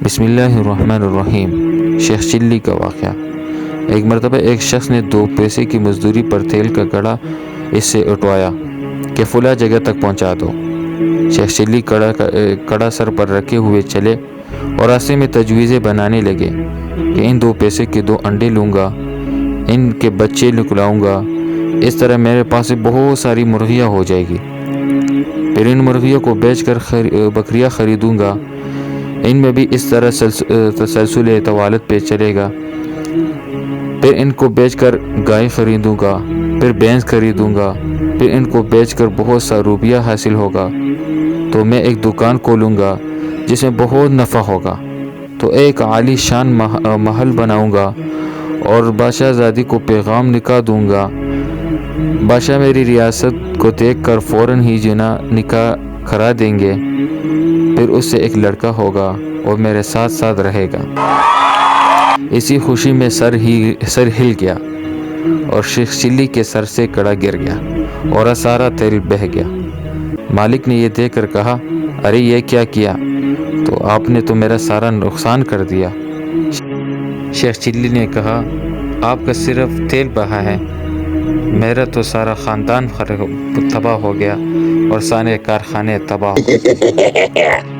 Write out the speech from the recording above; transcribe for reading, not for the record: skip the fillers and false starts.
بسم اللہ الرحمن الرحیم۔ شیخ چلی کا واقعہ۔ ایک مرتبہ ایک شخص نے 2 پیسے کی مزدوری پر تیل کا گڑا اس سے اٹھوایا کہ فلاں جگہ تک پہنچا دو۔ شیخ چلی کڑا سر پر رکھے ہوئے چلے اور راستے میں تجویزیں بنانے لگے کہ ان 2 پیسے کے 2 انڈے لوں گا، ان کے بچے نکلاؤں گا، اس طرح میرے پاس بہت ساری مرغیاں ہو جائے گی، پھر ان مرغیوں کو بیچ کر بکریاں خریدوں گا، ان میں بھی اس طرح تسلسل توالد پہ چلے گا، پھر ان کو بیچ کر گائے خریدوں گا، پھر بھینس خریدوں گا، پھر ان کو بیچ کر بہت سا روپیہ حاصل ہوگا تو میں ایک دکان کھولوں گا جس میں بہت نفع ہوگا، تو ایک عالی شان محل بناؤں گا اور بادشاہ زادی کو پیغام نکاح دوں گا، بادشاہ میری ریاست کو دیکھ کر فوراً ہی نکاح کرا دیں گے، پھر اس سے ایک لڑکا ہوگا اور میرے ساتھ ساتھ رہے گا۔ اسی خوشی میں سر ہل گیا اور شیخ چلی کے سر سے کڑا گر گیا اور سارا تیل بہہ گیا۔ مالک نے یہ دیکھ کر کہا، ارے یہ کیا کیا؟ تو آپ نے تو میرا سارا نقصان کر دیا۔ شیخ چلی نے کہا، آپ کا صرف تیل بہا ہے، میرا تو سارا خاندان تباہ ہو گیا اور سارے کارخانے تباہ ہو گئے۔